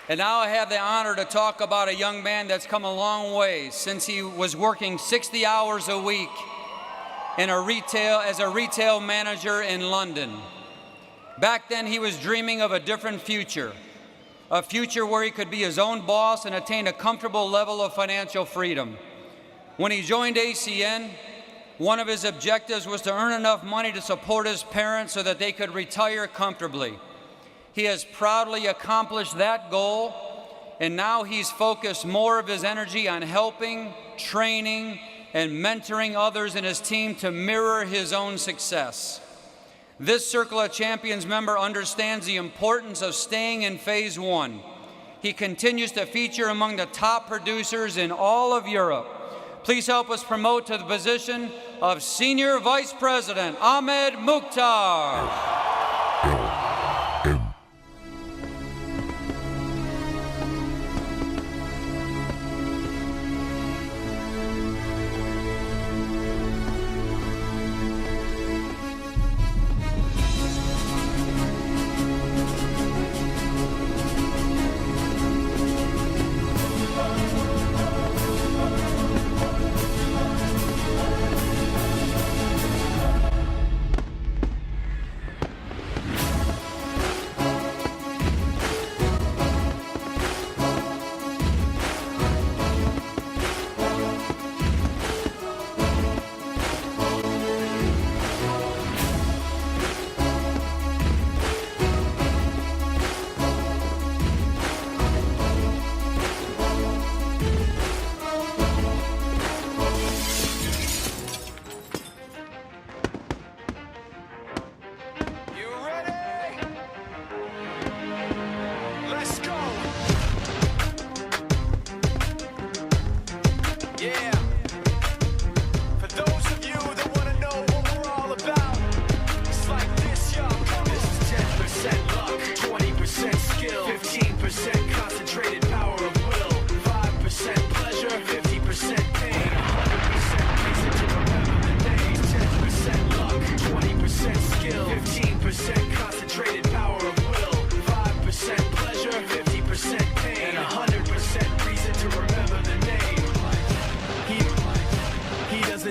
And now I have the honor to talk about a young man that's come a long way since he was working 60 hours a week as a retail manager in London. Back then, he was dreaming of a different future, a future where he could be his own boss and attain a comfortable level of financial freedom. When he joined ACN, one of his objectives was to earn enough money to support his parents so that they could retire comfortably. He has proudly accomplished that goal, and now he's focused more of his energy on helping, training, and mentoring others in his team to mirror his own success. This Circle of Champions member understands the importance of staying in phase one. He continues to feature among the top producers in all of Europe. Please help us promote to the position of Senior Vice President, Ahmed Mukhtar.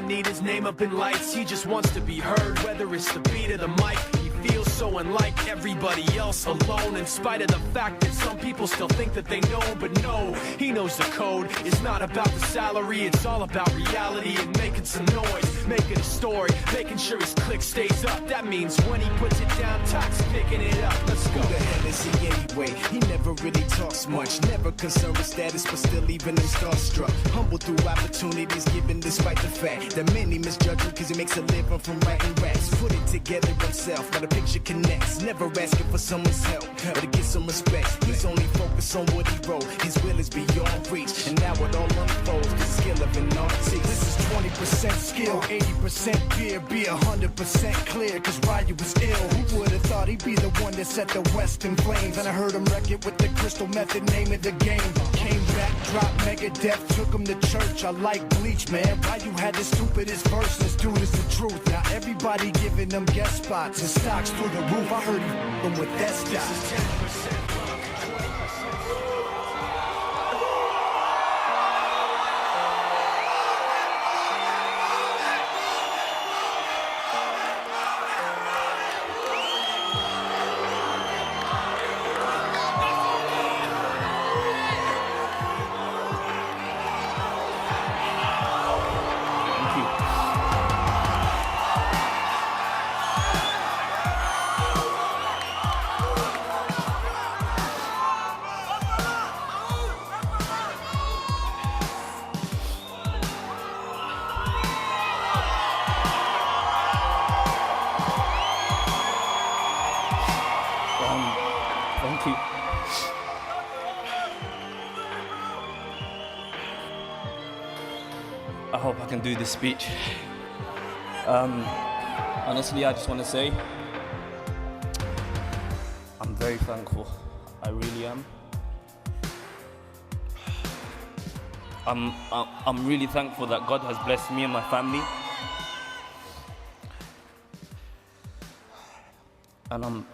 Need his name up in lights, he just wants to be heard. Whether it's the beat of the mic, he feels so unlike everybody else, alone, in spite of the fact that some people still think that they know. But no, he knows the code. It's not about the salary, it's all about reality and making some noise, making a story, making sure his click stays up. That means when he puts it down, Tox picking it up. Let's go. Who the hell is he anyway? He never really talks much, never concerned with status, but still even him starstruck. Humble through opportunities given despite the fact that many misjudge him cause he makes a living from writing raps. Put it together himself, now the picture connects. Never asking for someone's help or to get some respect. He's only focused on what he wrote. His will is beyond reach, and now it all unfolds. The skill of an artist. This is 20% skill, 80% fear. Be 100% clear, cause Ryu was ill. Who would've thought he'd be the one that set the West in flames? And I heard him wreck it with the crystal method, name of the game. Came back, dropped Megadeth, took him to church. I like Bleach, man. Ryu had the stupidest verse, this dude is the truth. Now everybody giving them guest spots and stocks through the roof. I heard him with that stock. Thank you. I hope I can do this speech. Honestly, I just want to say I'm very thankful. I really am. I'm really thankful that God has blessed me and my family. And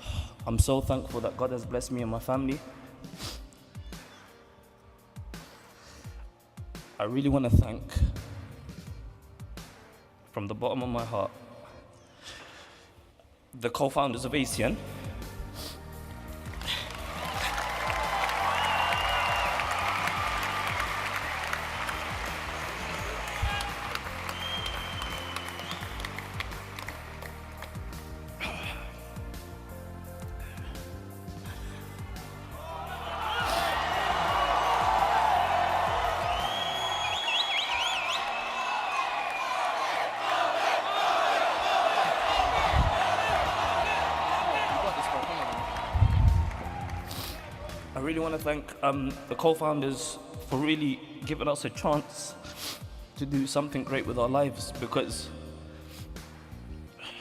I'm so thankful that God has blessed me and my family. I really want to thank, from the bottom of my heart, the co-founders of ACN. I really want to thank the co-founders for really giving us a chance to do something great with our lives, because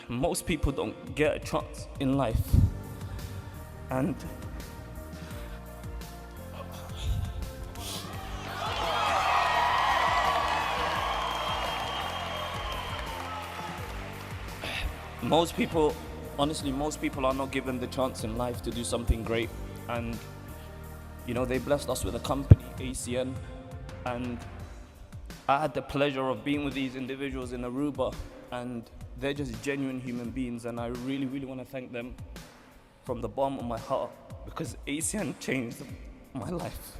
most people don't get a chance in life. And most people are not given the chance in life to do something great. And you know, they blessed us with a company, ACN, and I had the pleasure of being with these individuals in Aruba, and they're just genuine human beings, and I really, really want to thank them from the bottom of my heart, because ACN changed my life.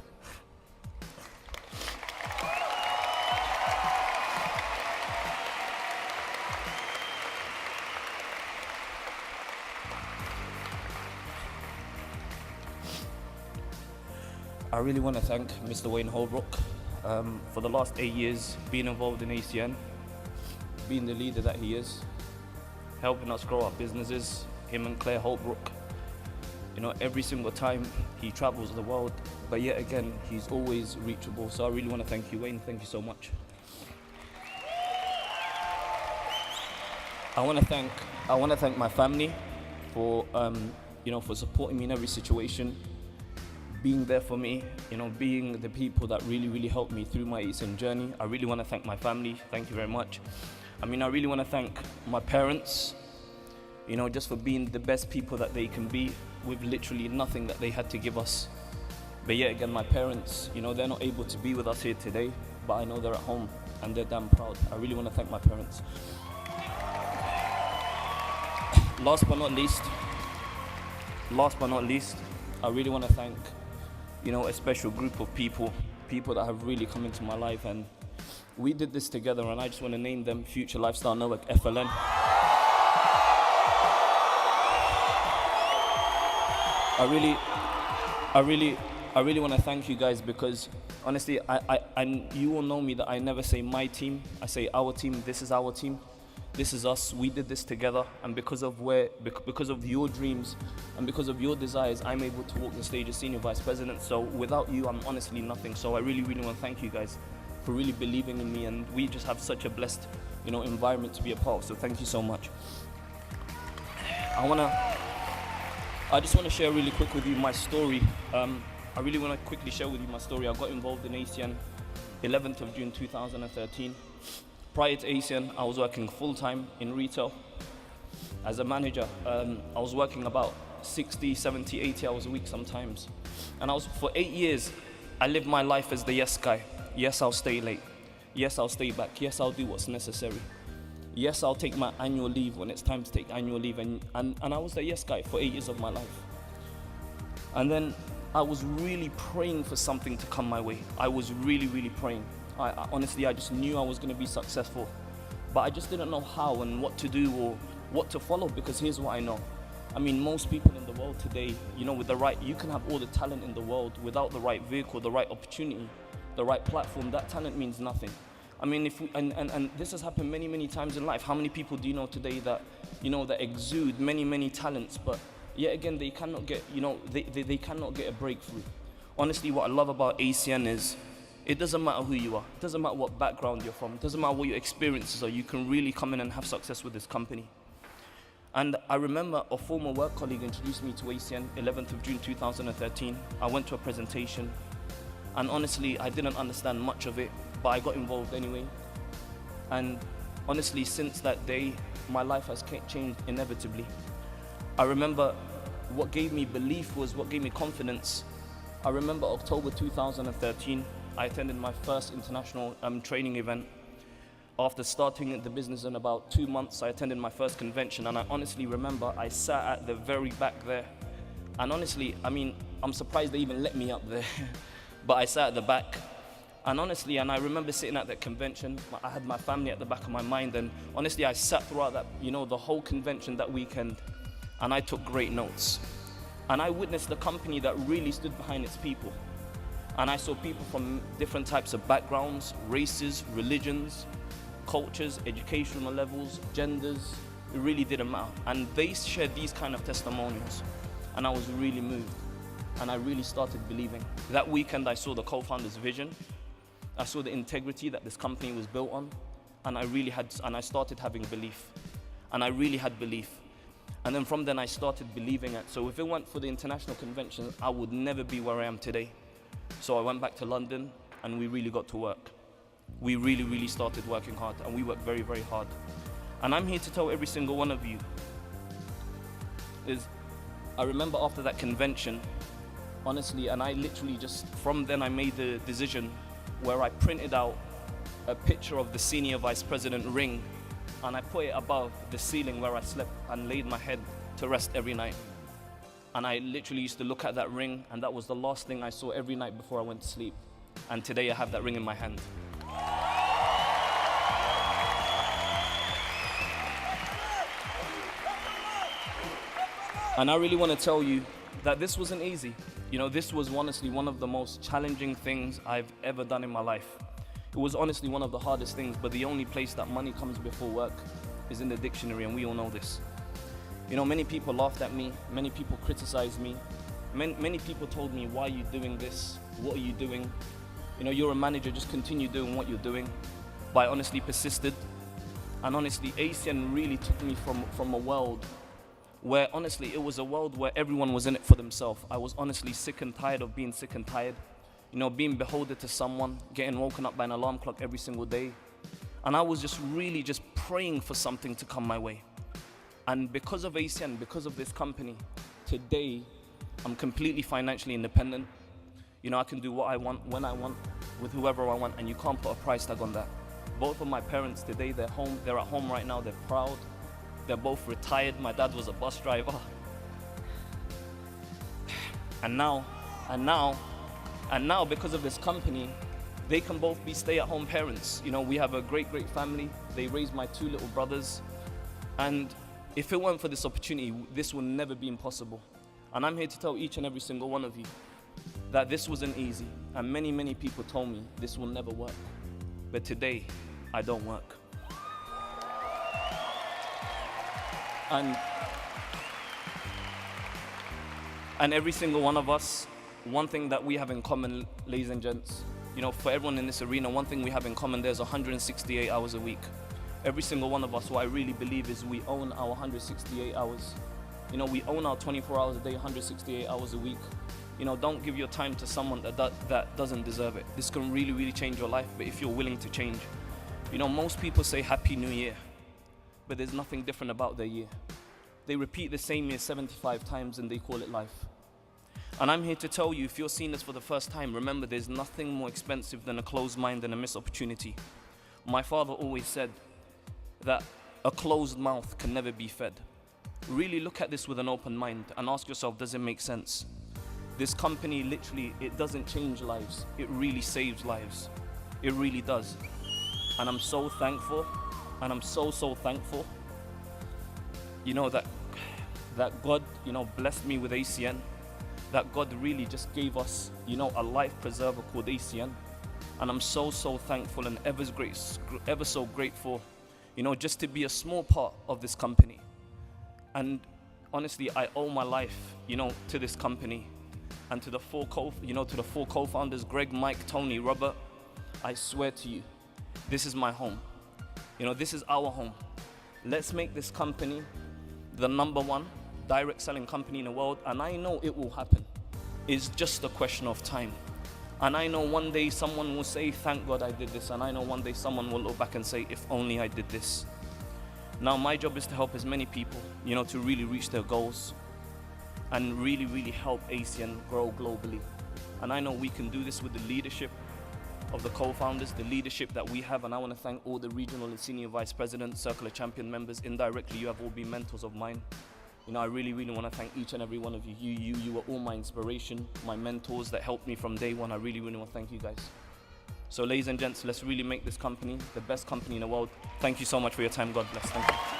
I really want to thank Mr. Wayne Holbrook for the last 8 years being involved in ACN, being the leader that he is, helping us grow our businesses, him and Claire Holbrook. You know, every single time he travels the world, but yet again, he's always reachable. So I really want to thank you, Wayne. Thank you so much. I want to thank my family for, for supporting me in every situation, being there for me, being the people that really, really helped me through my ACN journey. I really want to thank my family. Thank you very much. I really want to thank my parents, just for being the best people that they can be with literally nothing that they had to give us. But yet again, my parents, they're not able to be with us here today, but I know they're at home and they're damn proud. I really want to thank my parents. Last but not least, I really want to thank a special group of people that have really come into my life, and we did this together, and I just want to name them: Future Lifestyle Network, FLN. I really want to thank you guys, because honestly, you all know me that I never say my team, I say our team. This is our team. This is us. We did this together, and because of your dreams and because of your desires, I'm able to walk the stage as Senior Vice President. So without you, I'm honestly nothing. So I really, really want to thank you guys for really believing in me, and we just have such a blessed, environment to be a part of. So thank you so much. I just want to share really quick with you my story. I really want to quickly share with you my story. I got involved in ACN 11th of June 2013. Prior to ACN, I was working full-time in retail as a manager. I was working about 60, 70, 80 hours a week sometimes. And for 8 years, I lived my life as the yes guy. Yes, I'll stay late. Yes, I'll stay back. Yes, I'll do what's necessary. Yes, I'll take my annual leave when it's time to take annual leave. And I was the yes guy for 8 years of my life. And then I was really praying for something to come my way. I was really, really praying. Honestly, I just knew I was going to be successful, but I just didn't know how and what to do or what to follow, because here's what I know. Most people in the world today, you can have all the talent in the world, without the right vehicle, the right opportunity, the right platform, that talent means nothing. And this has happened many, many times in life. How many people do you know today that, that exude many, many talents, but yet again, they cannot get, they cannot get a breakthrough. Honestly, what I love about ACN is, it doesn't matter who you are. It doesn't matter what background you're from. It doesn't matter what your experiences are. You can really come in and have success with this company. And I remember a former work colleague introduced me to ACN 11th of June 2013. I went to a presentation, and honestly, I didn't understand much of it, but I got involved anyway. And honestly, since that day, my life has changed inevitably. I remember what gave me belief what gave me confidence. I remember October 2013, I attended my first international training event. After starting the business in about 2 months, I attended my first convention, and I honestly remember I sat at the very back there. And honestly, I mean, I'm surprised they even let me up there, but I sat at the back. And honestly, and I remember sitting at that convention, I had my family at the back of my mind, and honestly, I sat throughout that, the whole convention that weekend, and I took great notes. And I witnessed the company that really stood behind its people. And I saw people from different types of backgrounds, races, religions, cultures, educational levels, genders. It really didn't matter. And they shared these kind of testimonials. And I was really moved. And I really started believing. That weekend, I saw the co-founder's vision. I saw the integrity that this company was built on. And I started having belief. And I really had belief. And then from then, I started believing it. So if it weren't for the international convention, I would never be where I am today. So I went back to London, and we really got to work. We really, really started working hard, and we worked very, very hard. And I'm here to tell every single one of you, I remember after that convention, honestly, and I literally from then I made the decision where I printed out a picture of the senior vice president ring, and I put it above the ceiling where I slept and laid my head to rest every night. And I literally used to look at that ring, and that was the last thing I saw every night before I went to sleep. And today I have that ring in my hand. And I really want to tell you that this wasn't easy. This was honestly one of the most challenging things I've ever done in my life. It was honestly one of the hardest things, but the only place that money comes before work is in the dictionary, and we all know this. Many people laughed at me, many people criticized me, many people told me, why are you doing this? What are you doing? You're a manager, just continue doing what you're doing. But I honestly persisted, and honestly, ACN really took me from a world where honestly, it was a world where everyone was in it for themselves. I was honestly sick and tired of being sick and tired. Being beholden to someone, getting woken up by an alarm clock every single day. And I was just really praying for something to come my way. And because of ACN, because of this company, today, I'm completely financially independent. I can do what I want, when I want, with whoever I want, and you can't put a price tag on that. Both of my parents today, they're at home right now, they're proud. They're both retired. My dad was a bus driver. And now, because of this company, they can both be stay-at-home parents. We have a great, great family. They raised my 2 little brothers. And if it weren't for this opportunity, this would never be impossible. And I'm here to tell each and every single one of you that this wasn't easy. And many, many people told me this will never work. But today, I don't work. And every single one of us, one thing that we have in common, ladies and gents, for everyone in this arena, one thing we have in common, there's 168 hours a week. Every single one of us, what I really believe is we own our 168 hours. We own our 24 hours a day, 168 hours a week. Don't give your time to someone that doesn't deserve it. This can really, really change your life, but if you're willing to change. Most people say Happy New Year, but there's nothing different about their year. They repeat the same year 75 times and they call it life. And I'm here to tell you, if you're seeing this for the first time, remember there's nothing more expensive than a closed mind and a missed opportunity. My father always said that a closed mouth can never be fed. Really look at this with an open mind and ask yourself, does it make sense? This company, literally, it doesn't change lives. It really saves lives. It really does. And I'm so thankful, and I'm so thankful, that God, blessed me with ACN, that God really just gave us, a life preserver called ACN. And I'm so thankful and ever so grateful, just to be a small part of this company. And honestly, I owe my life, to this company and to the 4 co-founders, Greg, Mike, Tony, Robert. I swear to you, this is my home. This is our home. Let's make this company the #1 direct selling company in the world, and I know it will happen. It's just a question of time. And I know one day someone will say, thank God I did this, and I know one day someone will look back and say, if only I did this. Now my job is to help as many people, to really reach their goals and really, really help ACN grow globally. And I know we can do this with the leadership, of the co-founders, the leadership that we have, and I want to thank all the regional and senior vice presidents, Circular Champion members. Indirectly, you have all been mentors of mine. You know, I really, really want to thank each and every one of you. You were all my inspiration, my mentors that helped me from day one. I really, really want to thank you guys. So ladies and gents, let's really make this company the best company in the world. Thank you so much for your time. God bless. Thank you.